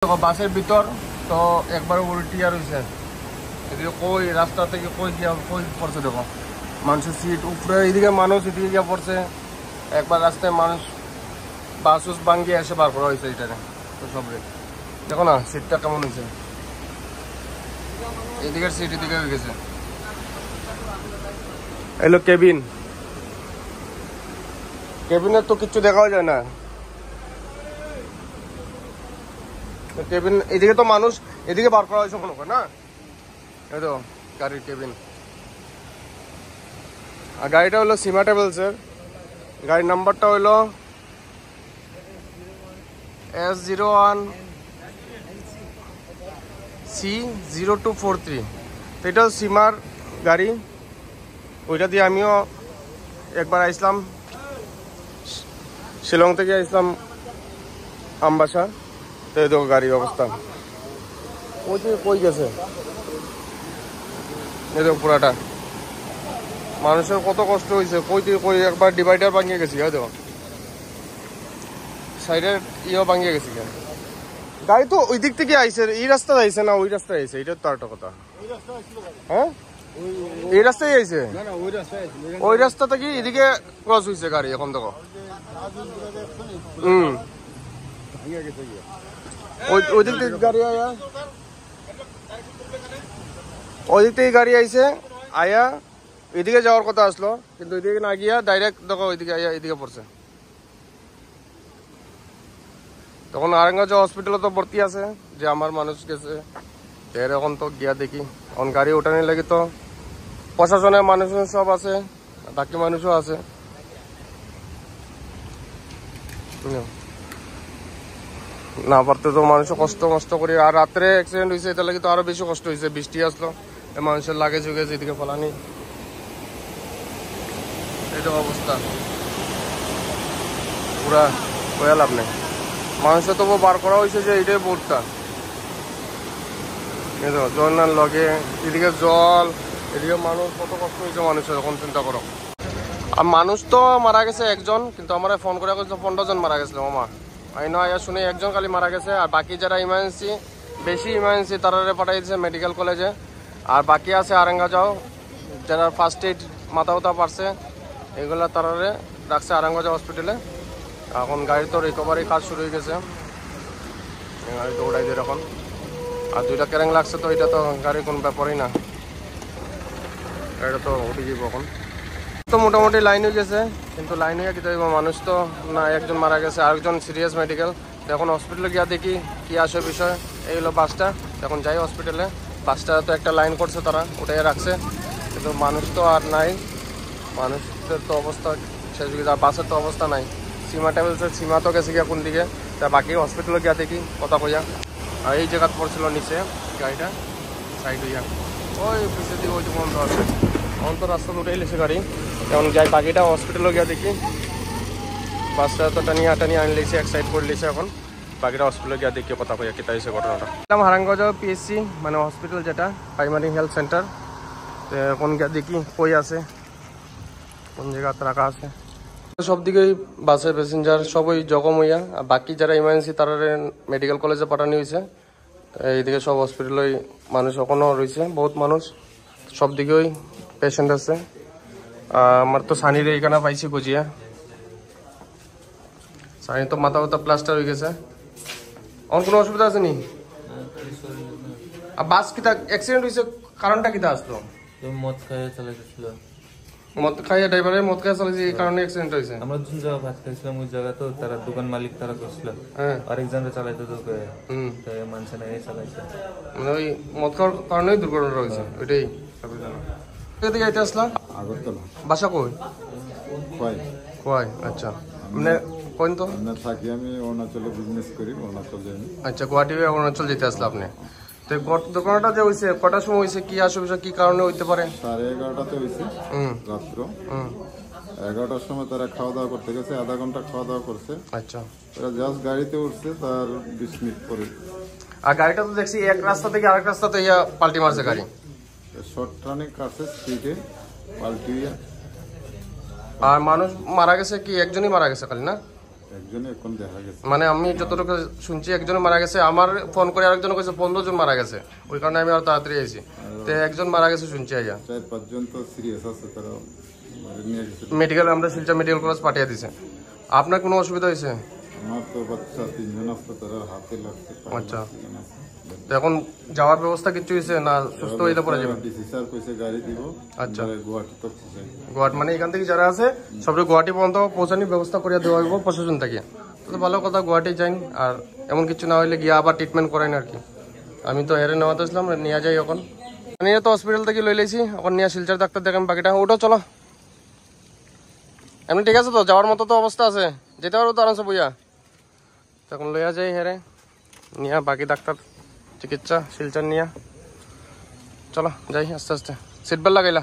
বাসের ভিতর তো একবার উল্টিয়া রয়েছে, এদিকে কই রাস্তা থেকে কই গিয়া কই পড়ছে, দেখো মানুষের সিট উপরে, এদিকে মানুষ এদিকে গিয়া পড়ছে। একবার রাস্তায় মানুষ বাস উস ভাঙ্গিয়ে এসে বার করা হয়েছে এটারে। তো সব দেখো না সিটটা কেমন হয়েছে, এদিকের সিট এদিকে হয়ে গেছে। এলো কেবিন, কেবিনের তো কিচ্ছু দেখাও যায় না। কেবিন এদিকে তো মানুষ এদিকে বার করা হয়েছে মনে করে না, এই তো গাড়ির কেবিন। আর গাড়িটা হলো সীমা ট্রাভেলসের, গাড়ির নাম্বারটা হলো S01C0243। তো এটা সীমার গাড়ি, ওইটা দিয়ে আমিও একবার আসলাম, শিলং থেকে আসলাম আমবাসা। তো এই দেখো গাড়ির অবস্থা, ওই থেকে কই গেছে, এই দেখো পুরাটা। মানুষের কত কষ্ট হয়েছে, কই থেকে কই, একবার ডিভাইডার ভাঙিয়ে গেছি, হয়তো সাইডের ইয়েও ভাঙিয়ে গেছি। গাড়ি তো ওই দিক থেকে আইসে, এই রাস্তা আইসে না ওই রাস্তায় আইসে, এটা তো একটা কথা। হ্যাঁ এই রাস্তায় আইসে, ওই রাস্তা থেকে এদিকে ক্রস হয়েছে গাড়ি। এখন দেখো ওই দিক থেকে গাড়ি আয়া, ওই দিক থেকে গাড়ি আইসে আয়া এদিকে যাওয়ার কথা আসলো, কিন্তু ওইদিকে না গিয়া ডাইরেক্ট দেখো ওইদিকে আয়া এদিকে পড়ছে। তখন আরেঙ্গাজ হসপিটালে তো ভর্তি আছে, যে আমার মানুষ গেছে। এর এখন তো গিয়া দেখি, এখন গাড়ি ওঠানোর লাগে তো প্রশাসনের মানুষ সব আছে, বাকি মানুষও আছে। না পারতে তো মানুষের কষ্ট করি। আর রাত্রে অ্যাক্সিডেন্ট হয়েছে, এটা লাগে তো আরো বেশি কষ্ট হয়েছে। বৃষ্টি আসলো, মানুষের লাগেজ হয়ে গেছে, এদিকে ফলানি, এইটা অবস্থা পুরা হয়ে লাভ নেই। মানুষের তবু বার করা হয়েছে যে এইটাই বোর্ডটা, ঝর্নার লগে, এদিকে জল, এদিকে মানুষ, কত কষ্ট হয়েছে মানুষের, এখন চিন্তা করো। আর মানুষ তো মারা গেছে একজন, কিন্তু আমার ফোন করে 15 জন মারা গেছিল মামা। আমি না শুনে একজন খালি মারা গেছে, আর বাকি যারা ইমার্জেন্সি, বেশি ইমার্জেন্সি তারা পাঠাইছে মেডিকেল কলেজে। আর বাকি আছে আরেঙ্গাজাও, যারা ফার্স্ট এইড মাথা উঠা পারছে এগুলা তারারে রাখছে আরেঙ্গাজা হসপিটালে। এখন গাড়ি তো রিকভারি কাজ শুরু হয়ে গেছে, গাড়ি তো উড়াই দিয়ে এখন। আর দুইটা ক্যারেং লাগছে, তো এটা তো গাড়ির কোনো ব্যাপারই না, এটা তো উঠে যাব এখন। তো মোটামুটি লাইন হয়ে গেছে, কিন্তু লাইন হয়ে কি মানুষ তো না, একজন মারা গেছে, আরেকজন সিরিয়াস মেডিকেল। এখন হসপিটালে গিয়া দেখি কি আসে বিষয়। এই হলো বাসটা, এখন যাই হসপিটালে। বাসটা তো একটা লাইন করছে, তারা উঠাই রাখছে, কিন্তু মানুষ তো আর নাই। মানুষের তো অবস্থা শেষ হয়ে গেছে, আর বাসের তো অবস্থা নাই। সীমা ট্রাভেলসের সীমা তো গেছে গিয়া কোন দিকে, তা বাকি হসপিটালে গিয়া দেখি কথা কইয়া। আর এই জায়গা পড়ছিল নিচে গাড়িটা, সাইড হইয়া ওই পিছের দিকে ওই বন্ধ আছে। এখন তো রাস্তা উঠে এলেছে গাড়ি, এখন যাই বাকিটা হসপিটালে গিয়া দেখি। বাসটা তো টানিয়ে আনলেছে, এক সাইড করে লিছে। এখন বাকিটা হসপিটালে গিয়া দেখি কথা কইয়া কেতা হয়েছে ঘটনাটা। হারাঙ্গজ পিএসসি মানে হসপিটাল, যেটা প্রাইমারি হেলথ সেন্টার। তো এখন গিয়া দেখি কই আছে, কোন জায়গাতে রাখা আছে। সব দিকেই বাসের প্যাসেঞ্জার সবই জখম হইয়া, আর বাকি যারা ইমার্জেন্সি তারা মেডিকেল কলেজে পাঠানো হয়েছে। এইদিকে সব হসপিটালে মানুষ এখনো রয়েছে, বহুত মানুষ, সব দিকেই পেশেন্ট আছে। আমার তো সানির এইখানে পাইছি গজিয়া, সানি তো মাথা ব্যথা প্লাস্টার হয়ে গেছে। আমার কোনো অসুবিধা আছে নি? আর বাস কিতা অ্যাক্সিডেন্ট হয়েছে, কারণটা কিতা আসলো? মদ খাইয়ে চালাইছিল, মদ খাইয়ে ড্রাইভারের মদ খাইয়ে চালাইছে, এই কারণে অ্যাক্সিডেন্ট হয়েছে। আমরা যোন জায়গা ভাত খাইছিলাম ওই জায়গা তো তারা দোকান মালিক তারা করছিল, আরেকজনকে চালাইতে তোকে মানছে না, এই চালাইছে। মানে ওই মদ খাওয়ার কারণেই দুর্ঘটনা হয়েছে, ওইটাই। কোথা থেকে আইতে আসলা? আগরতলা। বাসা কই? কয় কয়, আচ্ছা। মানে কোন তো থাকি আমি অরুণাচলে বিজনেস করি, অরুণাচল যাই। আচ্ছা, গুয়াহাটি হয়ে অরুণাচল যেতে আসলে আপনি। তো ঘটনাটা যে হয়েছে কটার সময় হয়েছে, কি আসবে, কি কারণে হইতে পারে? 11:30টাতে হয়েছে রাত্র। 11টার সময় তারা খাওয়া দাওয়া করতে গেছে, আধা ঘন্টা খাওয়া দাওয়া করছে। আচ্ছা, তারা জাস্ট গাড়িতে উঠছে, তার 20 মিনিট পরে। আর গাড়িটা তো দেখছি এক রাস্তা থেকে আরেক রাস্তাতে ইয়া পাল্টি মারছে গাড়ি, শর্ট টার্নে কাছে স্পিডে পাল্টি। আর মানুষ মারা গেছে কি একজনই মারা গেছে খালি না? একজনে এখন দেখা গেছে। মানে আমি যতটুকু শুনছি একজন মারা গেছে, আমার ফোন করে আরেকজন কইছে 15 জন মারা গেছে, ওই কারণে আমি আর তাড়াতাড়ি আইছি। তো একজন মারা গেছে শুনছি আইয়া, 4-5 জন তো সিরিয়াস আছে, তারা নিয়ে গেছে। মেডিকেল, আমরা শিলচর মেডিকেল কলেজ পাঠিয়ে দিছে। আপনার কোনো অসুবিধা হয়েছে? আমার তো বাচ্চা 3 জন আছে, তারা হাতে লাগছে, পায়ে আচ্ছা। লাগছে। তো এখন যাওয়ার ব্যবস্থা কিছু হয়েছে না সুস্থ হইতে পারে যাবে? ডিসি স্যার কইছে গাড়ি দিব। আচ্ছা। গুয়াহাটি তক যাই। গুয়াহাটি মানে এখান থেকে যারা আছে সবটা গুয়াহাটি পর্যন্ত পৌঁছানোর ব্যবস্থা করে দেওয়া হইব প্রশাসন থেকে। তো ভালো কথা, গুয়াহাটি যাই, আর এমন কিছু না হইলে গিয়ে আবার ট্রিটমেন্ট করাই আর কি। আমি তো হেরে নেওয়াতে আসলাম, নিয়ে যাই এখন। নিয়ে তো হসপিটাল থেকে লই লাইছি, এখন নিয়ে শিলচর ডাক্তার দেখাম বাকিটা। ওটা চলো, এমনি ঠিক আছে তো, যাওয়ার মতো তো অবস্থা আছে, যেতে পারবো তো আরামসে বুঝা। তখন লইয়া যাই হেরে, নিয়ে বাকি ডাক্তার চিকিৎসা শিলচর নিয়ে। চলো যাই আস্তে আস্তে। Seat belt লাগাইলা?